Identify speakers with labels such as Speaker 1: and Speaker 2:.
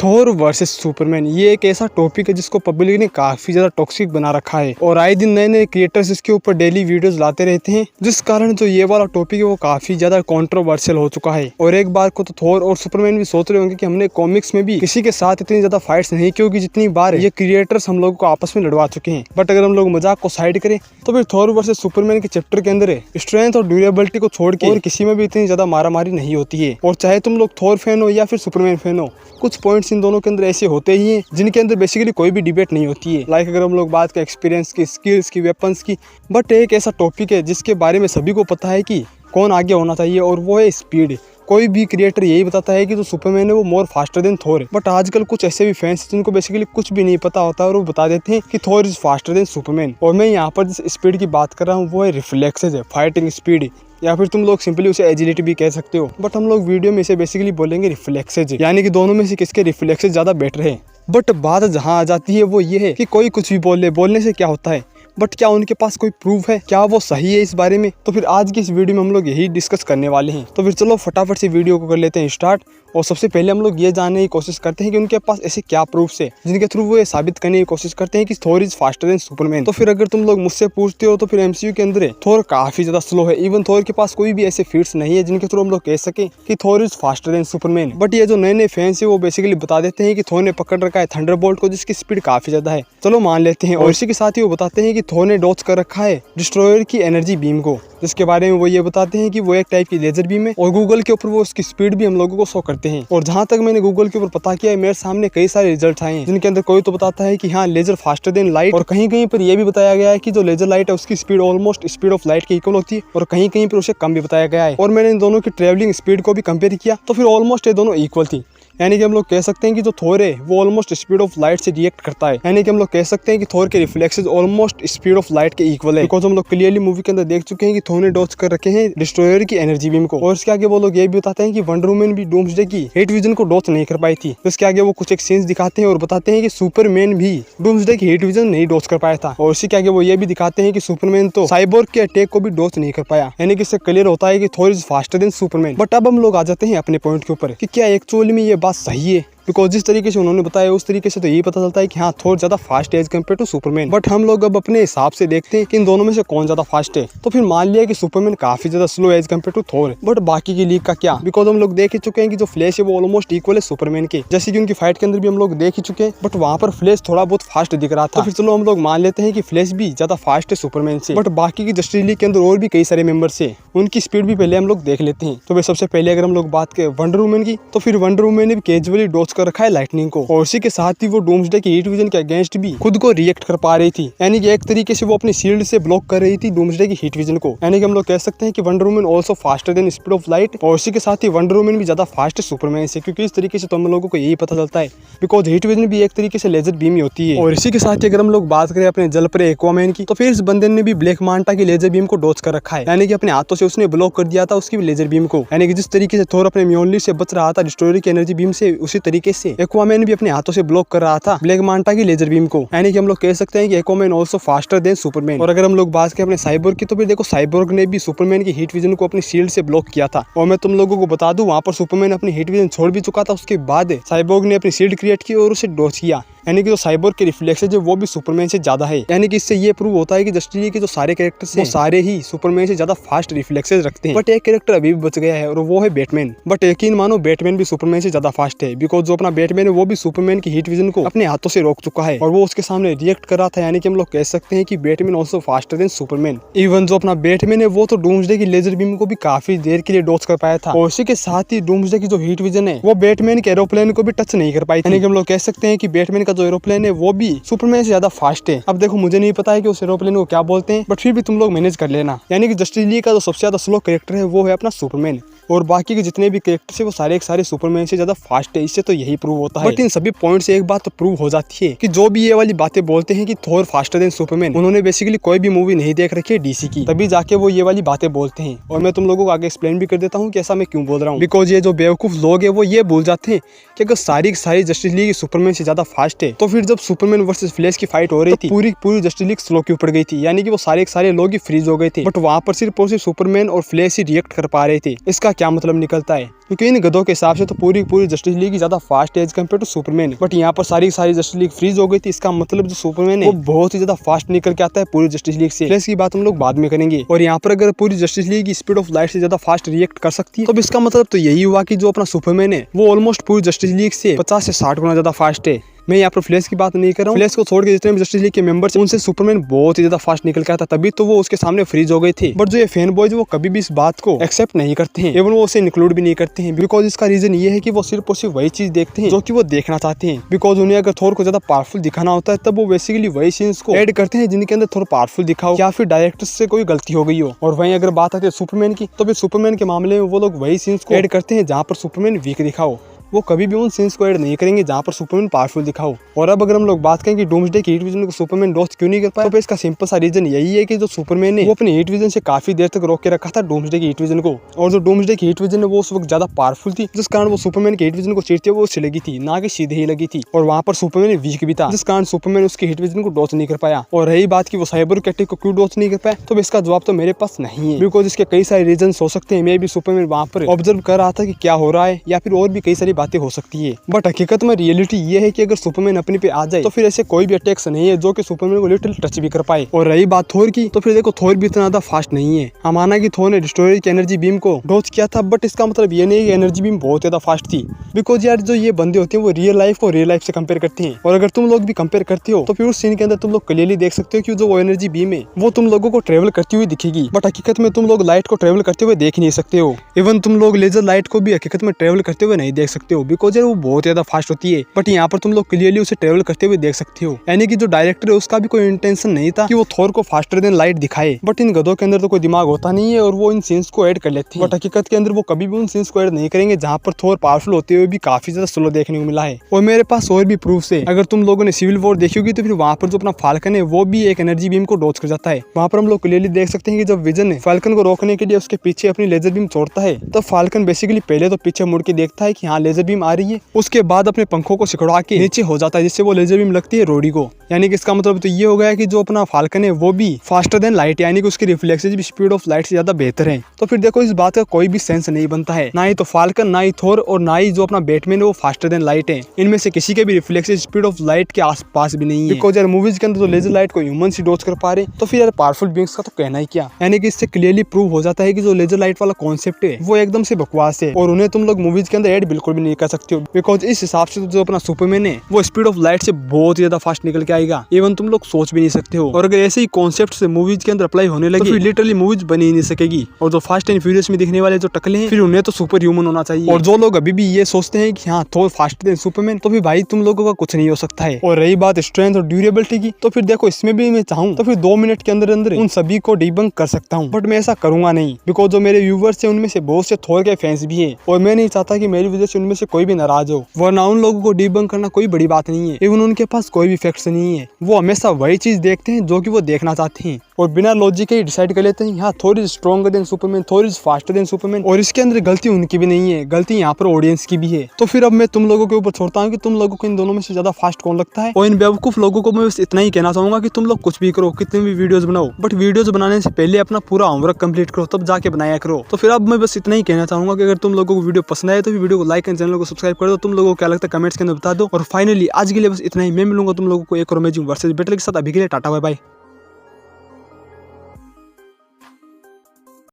Speaker 1: थोर versus Superman ये एक ऐसा टॉपिक है जिसको पब्लिक ने काफी ज्यादा टॉक्सिक बना रखा है और आए दिन नए नए क्रिएटर्स इसके ऊपर डेली वीडियोस लाते रहते हैं, जिस कारण जो ये वाला टॉपिक है वो काफी ज्यादा कंट्रोवर्शियल हो चुका है। और एक बार को तो थोर और सुपरमैन भी सोच रहे होंगे कि हमने कॉमिक्स में भी किसी के साथ इतनी ज्यादा फाइट्स नहीं की होगी जितनी बार ये क्रिएटर्स हम लोगों को आपस में लड़वा चुके हैं। बट अगर हम लोग मजाक को साइड करें तो फिर थोर वर्सेस सुपरमैन के चैप्टर के अंदर स्ट्रेंथ और ड्यूरेबिलिटी को छोड़ के और किसी में भी इतनी ज्यादा मारामारी नहीं होती है। और चाहे तुम लोग थोर फैन हो या फिर सुपरमैन फैन हो, कुछ पॉइंट्स इन दोनों के अंदर ऐसे होते ही हैं जिनके अंदर बेसिकली कोई भी डिबेट नहीं होती है। लाइक अगर हम लोग बात करें एक्सपीरियंस की, स्किल्स की, वेपन्स की, बट एक ऐसा टॉपिक है जिसके बारे में सभी को पता है कि कौन आगे होना चाहिए और वो है स्पीड। कोई भी क्रिएटर यही बताता है कि जो सुपरमैन है वो मोर फास्टर देन थोर है, बट आजकल कुछ ऐसे भी फैंस हैं जिनको बेसिकली कुछ भी नहीं पता होता और वो बता देते हैं कि Thor is faster than Superman. और मैं यहाँ पर जिस स्पीड की बात कर रहा हूँ वो है रिफ्लेक्सेस है, फाइटिंग स्पीड, या फिर तुम लोग सिंपली उसे एजिलिटी भी कह सकते हो। बट हम लोग वीडियो में इसे बेसिकली बोलेंगे रिफ्लेक्सेज, यानी कि दोनों में से किसके रिफ्लेक्सेज ज्यादा बेटर है। बट बात जहाँ आ जाती है वो ये है कि कोई कुछ भी बोलने से क्या होता है, बट क्या उनके पास कोई प्रूफ है, क्या वो सही है इस बारे में? तो फिर आज की इस वीडियो में हम लोग यही डिस्कस करने वाले हैं। तो फिर चलो फटाफट से वीडियो को कर लेते हैं स्टार्ट। और सबसे पहले हम लोग ये जानने की कोशिश करते हैं कि उनके पास ऐसे क्या प्रूफ्स है जिनके थ्रू वो ये साबित करने की कोशिश करते हैं कि Thor is faster than Superman. तो फिर अगर तुम लोग मुझसे पूछते हो तो फिर एमसीयू के अंदर थोर काफी ज्यादा स्लो है। इवन थोर के पास कोई भी ऐसे फीट्स नहीं है जिनके थ्रू हम लोग कह सके कि Thor is faster than Superman. But ये जो नए नए फैंस है वो बेसिकली बता देते हैं कि थोर ने पकड़ रखा है थंडरबोल्ट को जिसकी स्पीड काफी ज्यादा है। चलो मान लेते हैं। और इसी के साथ ही वो बताते हैं कि थोर ने डॉच कर रखा है डिस्ट्रॉयर की एनर्जी बीम को, जिसके बारे में वो ये बताते हैं कि वो एक टाइप की लेजर बीम है और गूगल के ऊपर वो उसकी स्पीड भी हम लोगों को शो करते हैं। और जहां तक मैंने गूगल के ऊपर पता किया है मेरे सामने कई सारे रिजल्ट आए हैं जिनके अंदर कोई तो बताता है कि हाँ लेजर फास्टर देन लाइट, और कहीं कहीं पर यह भी बताया गया है कि जो लेजर लाइट है उसकी speed almost speed of light के इक्वल होती है, और कहीं कहीं पर उसे कम भी बताया गया है। और मैंने इन दोनों की ट्रेवलिंग स्पीड को भी कंपेयर किया तो फिर ऑलमोस्ट ये दोनों इक्वल थी। यानी कि हम लोग कह सकते हैं कि जो थोर है वो ऑलमोस्ट स्पीड ऑफ लाइट से रिएक्ट करता है। यानी कि हम लोग कह सकते हैं कि थोर के reflexes almost speed of light के इक्वल है, बिकॉज हम लोग क्लियरली मूवी के अंदर देख चुके हैं कि थोर ने डॉच कर रखे हैं डिस्ट्रॉयर की एनर्जी बीम को। और इसके आगे वो लोग ये भी बताते हैं कि वंडर वुमन भी डूम्सडे की हीट विजन को डॉच नहीं कर पाई थी। तो इसके आगे वो कुछ एक सीन्स दिखाते हैं और बताते हैं कि सुपरमैन भी डूम्सडे की हीट विजन नहीं डॉच कर पाया था। और इसी के आगे वो ये भी दिखाते हैं कि सुपरमैन तो साइबोर्ग के अटैक को भी डॉच नहीं कर पाया। यानी कि इससे क्लियर होता है कि Thor is faster than Superman. But अब हम लोग आ जाते हैं अपने पॉइंट के ऊपर कि क्या एक्चुअली में ये बात सही है, बिकॉज जिस तरीके से उन्होंने बताया उस तरीके से तो यही पता चलता है कि हाँ थोर ज्यादा फास्ट है as compare to Superman. But हम लोग अब अपने हिसाब से देखते हैं कि इन दोनों में से कौन ज्यादा फास्ट है। तो फिर मान लिया कि सुपरमैन काफी ज्यादा slow as compare to Thor, but बाकी की लीग का क्या? बिकॉज हम लोग देख ही चुके हैं कि जो फ्लैश है वो ऑलमोस्ट इक्वल है सुपरमैन के, जैसे कि उनकी फाइट के अंदर भी हम लोग देख ही चुके हैं। बट वहाँ पर फ्लैश थोड़ा बहुत फास्ट दिख रहा था। तो फिर चलो हम लोग मान लेते हैं कि फ्लैश भी ज्यादा फास्ट है सुपरमैन से। बट बाकी की जस्टिस लीग के अंदर और भी कई सारे मेंबर्स है, उनकी स्पीड भी पहले हम लोग देख लेते हैं। तो फिर सबसे पहले अगर हम लोग बात करें वंडर वुमन की, तो फिर वंडर वुमन ने भी कैजुअली डॉच कर रखा है लाइटनिंग को, और उसी के साथ ही वो डूम्सडे की हीट विजन के अगेंस्ट भी खुद को रिएक्ट कर पा रही थी। यानी कि एक तरीके से वो अपनी शील्ड से ब्लॉक कर रही थी डूम्सडे की हीट विजन को। यानी कि हम लोग कह सकते हैं कि wonder woman also faster than speed of light, और उसी के साथ ही वंडर वुमन भी ज्यादा फास्ट है सुपरमैन से, क्योंकि इस तरीके से तो हम लोगों को यही पता चलता है बिकॉज हीट विजन भी एक तरीके से लेजर बीम ही होती है। और इसी के साथ ही अगर हम लोग बात करें अपने जल पर एक्वामैन की, तो फिर इस बंदे ने भी ब्लैक मांटा की लेजर बीम को डॉच कर रखा है। यानी कि अपने हाथों से उसने ब्लॉक कर दिया था उसकी लेजर बीम को। यानी कि जिस तरीके से थोर अपने म्योनली से बच रहा था डिस्ट्रॉयर की एनर्जी बीम से, उसी तरीके से एक्वामैन भी अपने हाथों से ब्लॉक कर रहा था ब्लैक मांटा की लेजर बीम को। यानी कि हम लोग कह सकते हैं कि Aquaman also faster than Superman. और अगर हम लोग बात करें अपने साइबोर्ग की, तो फिर देखो साइबोर्ग ने भी सुपरमैन की हीट विजन को अपनी शील्ड से ब्लॉक किया था। और मैं तुम लोगों को बता दूं वहां पर सुपरमैन अपनी हीट विजन छोड़ भी चुका था, उसके बाद साइबोर्ग ने अपनी शील्ड क्रिएट की और उसे डॉच किया। यानी कि जो साइबोर्ग के रिफ्लेक्सेस है वो भी सुपरमैन से ज्यादा है। यानी कि इससे ये प्रूव होता है कि जस्टिस लीग के जो सारे कैरेक्टर्स हैं वो सारे ही सुपरमैन से ज्यादा फास्ट रिफ्लेक्सेस रखते हैं। बट एक कैरेक्टर अभी भी बच गया है और वो है बैटमैन। बट यकीन मानो बैटमैन भी सुपरमैन से ज्यादा फास्ट है, बिकॉज जो अपना बैटमैन है वो भी सुपरमैन की हीट विजन को अपने हाथों से रोक चुका है और वो उसके सामने रिएक्ट कर रहा था। यानी कि हम लोग कह सकते हैं कि Batman also faster than Superman. Even जो अपना बैटमैन है वो तो डूम्सडे की लेजर बीम को भी काफी देर के लिए डॉच कर पाया था, और उसी के साथ ही डूम्सडे की जो हीट विजन है वो बैटमैन के एरोप्लेन को भी टच नहीं कर पाई। यानी कि हम लोग कह सकते हैं कि बैटमैन का जो एरोप्लेन है वो भी सुपरमैन से ज्यादा फास्ट है। अब देखो मुझे नहीं पता है कि उस एरोप्लेन को क्या बोलते हैं, बट फिर भी तुम लोग मैनेज कर लेना। यानी कि जस्टिस लीग का जो सबसे ज्यादा स्लो कैरेक्टर है वो है अपना सुपरमैन, और बाकी के जितने भी कैरेक्टर्स है वो सारे के सारे सुपरमैन से ज्यादा फास्ट है। इससे तो यही प्रूव होता है। बट इन सभी पॉइंट से एक बात तो प्रूव हो जाती है कि जो भी ये वाली बातें बोलते हैं कि थोर फास्टर देन सुपरमैन, उन्होंने बेसिकली कोई भी मूवी नहीं देख रखी है डीसी की, तभी जाके वो ये वाली बातें बोलते हैं। और मैं तुम लोगों को आगे एक्सप्लेन भी कर देता हूँ कि ऐसा मैं क्यों बोल रहा हूँ। बिकॉज ये जो बेवकूफ लोग है वो ये भूल जाते हैं कि अगर सारी की सारी जस्टिस लीग सुपरमैन से ज्यादा फास्ट है, तो फिर जब सुपरमैन वर्सेस फ्लैश की फाइट हो रही थी पूरी जस्टिस लीग स्लो क्यों पड़ गई थी? यानी कि वो सारे के सारे लोग ही फ्रीज हो गए थे, बट वहां पर सिर्फ और सिर्फ सुपरमैन और फ्लैश ही रिएक्ट कर पा रहे थे। इसका क्या मतलब निकलता है, क्योंकि इन गधों के हिसाब से तो पूरी जस्टिस लीग ज्यादा फास्ट है as compare to Superman. But यहाँ पर सारी जस्टिस लीग फ्रीज हो गई थी। इसका मतलब जो सुपरमैन है वो बहुत ही ज्यादा फास्ट निकल के आता है पूरी जस्टिस लीग से। फ्लैश की बात हम लोग बाद में करेंगे। और यहाँ पर अगर पूरी justice league speed of light से ज्यादा फास्ट रिएक्ट कर सकती है तो इसका मतलब तो यही हुआ कि जो अपना सुपरमैन है वो ऑलमोस्ट पूरी जस्टिस लीग से 50 से 60 गुना ज्यादा फास्ट है। मैं यहाँ पर फ्लैश की बात नहीं कर रहा हूँ। फ्लैश को छोड़ के जितने भी जस्टिस लीग के मेंबर्स उनसे सुपरमैन बहुत ही ज्यादा फास्ट निकल के आता, तभी तो वो उसके सामने फ्रीज हो गए थे। बट जो ये फैन बॉयज वो कभी भी इस बात को एक्सेप्ट नहीं करते हैं, एवं वो उसे इंक्लूड भी नहीं करते हैं। बिकॉज इसका रीजन ये है कि वो सिर्फ और सिर्फ वही चीज देखते हैं जो कि वो देखना चाहते हैं। बिकॉज उन्हें अगर थोर को ज्यादा पावरफुल दिखाना होता है तब वो बेसिकली वही सीन्स को ऐड करते हैं जिनके अंदर थोड़ा पावरफुल दिखाओ या फिर डायरेक्टर से कोई गलती हो गई हो। और वहीं अगर बात आती है सुपरमैन की तो फिर सुपरमैन के मामले में वो लोग वही सीन्स को ऐड करते हैं जहाँ पर सुपरमैन वीक दिखाओ। वो कभी भी उन सीन्स को ऐड नहीं करेंगे जहाँ पर सुपरमैन पावरफुल दिखाओ। और अब अगर हम लोग बात करें कि डूम्सडे की हीट विजन को सुपरमैन डॉच क्यों नहीं कर पाया, तो इसका सिंपल सा रीजन यही है कि जो सुपरमैन ने वो अपने हीट विजन से काफी देर तक रोक के रखा था डूम्सडे की हीट विजन को। और जो डूम्सडे की हीट विजन है वो उस वक्त ज्यादा पावरफुल थी, जिस कारण वो सुपरमैन की हीट विजन को चीरती हुई वो उससे लगी थी, ना कि सीधे ही लगी थी। और वहाँ पर सुपरमैन वीक भी था, जिस कारण सुपरमैन उसकी हीट विजन को डॉच नहीं कर पाया। और रही बात की वो साइबर कैटेक को क्यों डॉच नहीं कर पाया, तो इसका जवाब तो मेरे पास नहीं है। बिकॉज इसके कई सारे रीजन हो सकते हैं। मे भी सुपरमैन वहाँ पर ऑब्जर्व कर रहा था कि क्या हो रहा है, या फिर और भी कई सारी बातें हो सकती है। बट हकीकत में रियलिटी ये है कि अगर सुपरमैन अपने पे आ जाए तो फिर ऐसे कोई भी अटैक्स नहीं है जो कि सुपरमैन को लिटिल टच भी कर पाए। और रही बात थोर की, तो फिर देखो थोर भी इतना ज्यादा फास्ट नहीं है। हम माना कि थोर ने डिस्ट्रॉयर की एनर्जी बीम को डॉच किया था, बट इसका मतलब ये नहीं कि एनर्जी बीम बहुत ज्यादा फास्ट थी। बिकॉज यार जो ये बंदे होते हैं वो रियल लाइफ को रियल लाइफ से कंपेयर करते हैं। और अगर तुम लोग भी कंपेयर करते हो तो फिर उस सीन के अंदर तुम लोग क्लियरली देख सकते हो कि जो वो एनर्जी बीम है वो तुम लोगों को ट्रेवल करती हुई दिखेगी। बट हकीकत में तुम लोग लाइट को ट्रेवल करते हुए देख नहीं सकते हो। इवन तुम लोग लेजर लाइट को भी हकीकत में ट्रेवल करते हुए नहीं देख सकते हो, बिकॉज यार वो बहुत ज्यादा फास्ट होती है। बट यहाँ पर तुम लोग क्लियरली उसे ट्रेवल करते हुए देख सकते हो। यानी कि जो डायरेक्टर है उसका भी कोई इंटेंशन नहीं था कि वो थोर को फास्टर देन लाइट दिखाए। बट इन गधों के अंदर तो कोई दिमाग होता नहीं है और वो इन सीन्स को ऐड कर लेते हैं। बट हकीकत के अंदर वो कभी भी उन सीन्स को ऐड नहीं करेंगे जहाँ पर थोर पावरफुल होते हुए भी काफी ज्यादा स्लो देखने को मिला है। और मेरे पास और भी प्रूफ है। अगर तुम लोगों ने सिविल वॉर देखी होगी तो फिर वहाँ पर जो अपना फाल्कन है वो भी एक एनर्जी बीम को डॉच कर जाता है। वहाँ पर हम लोग क्लियरली देख सकते हैं कि जब विजन है फाल्कन को रोकने के लिए उसके पीछे अपनी लेजर बीम छोड़ता है, तो फाल्कन बेसिकली पहले तो पीछे मुड़ के देखता है कि हाँ लेजर बीम आ रही है, उसके बाद अपने पंखों को सिकुड़ा के नीचे हो जाता है जिससे वो लेजर बीम लगती है रोडी को। यानी कि इसका मतलब तो ये हो गया कि जो अपना फाल्कन है वो भी फास्टर देन लाइट, यानी कि उसकी रिफ्लेक्सेस भी स्पीड ऑफ लाइट से ज्यादा बेहतर है। तो फिर देखो इस बात का कोई भी सेंस नहीं बनता है, ना ही तो फाल्कन, ना ही थोर और ना ही जो अपना बैटमैन है वो फास्टर देन लाइट है। इनमें से किसी के भी रिफ्लेक्सेस स्पीड ऑफ लाइट के आसपास भी नहीं है। बिकॉज यार मूवीज के अंदर तो लेजर लाइट को ह्यूमन ही डॉच कर पा रहे, तो फिर यार पावरफुल बींग्स का तो कहना ही क्या। यानी कि इससे क्लियरली प्रूव हो जाता है कि जो लेजर लाइट वाला कॉन्सेप्ट है वो एकदम से बकवास है और उन्हें तुम लोग मूवीज के अंदर ऐड बिल्कुल भी नहीं कर सकते हो। बिकॉज इस हिसाब से जो अपना सुपरमैन है वो स्पीड ऑफ लाइट से बहुत ज्यादा फास्ट निकल के आएगा, इवन तुम लोग सोच भी नहीं सकते हो। और अगर ऐसे ही कॉन्सेप्ट से मूवीज के अंदर अप्लाई होने लगे तो फिर लिटरली मूवीज बनी ही नहीं सकेगी। और जो फास्ट एंड फ्यूरियस में दिखने वाले जो टकले हैं फिर उन्हें तो सुपर ह्यूमन होना चाहिए। और जो लोग अभी भी ये सोचते हैं कि हाँ थोर फास्टर देन सुपरमैन, तो फिर भाई तुम लोगों का कुछ नहीं हो सकता है। और रही बात स्ट्रेंथ और ड्यूरेबिलिटी की, तो फिर देखो इसमें भी मैं चाहूँ तो फिर 2 मिनट के अंदर अंदर उन सभी को डिबंक कर सकता हूँ, बट मैं ऐसा करूंगा नहीं। बिकॉज जो मेरे व्यूवर्स है उनमें से बहुत से थोर के फैंस भी है और मैं नहीं चाहता कि मेरी वजह से उनमें से कोई भी नाराज हो, वरना उन लोगों को डिबंक करना कोई बड़ी बात नहीं है। इवन उनके पास कोई भी फैक्ट्स नहीं है, वो हमेशा वही चीज देखते हैं जो कि वो देखना चाहते हैं और बिना लॉजिक के ही डिसाइड कर लेते हैं हाँ Thor is stronger than Superman, Thor is faster than Superman. और इसके अंदर गलती उनकी भी नहीं है, गलती यहाँ पर ऑडियंस की भी है। तो फिर अब मैं तुम लोगों के ऊपर छोड़ता हूँ कि तुम लोगों को इन दोनों में से ज्यादा फास्ट कौन लगता है। और इन बेवकूफ लोगों को मैं बस इतना ही कहना चाहूंगा कि तुम लोग कुछ भी करो, कितने भी वीडियोस बनाओ, बट वीडियोस बनाने से पहले अपना पूरा होमवर्क कंप्लीट करो, तब जाके बनाया करो। तो फिर अब मैं बस इतना ही कहना चाहूंगा कि अगर तुम लोगों को वीडियो पसंद आए तो वीडियो को लाइक एंड चैनल को सब्सक्राइब कर दो। तुम लोगों को क्या लगता है कमेंट्स के अंदर बता दो। और फाइनली आज के लिए बस इतना ही। मैं मिलूंगा तुम लोगों को एक और अमेजिंग वर्सेस बैटल के साथ। अभी के लिए टाटा बाय बाय।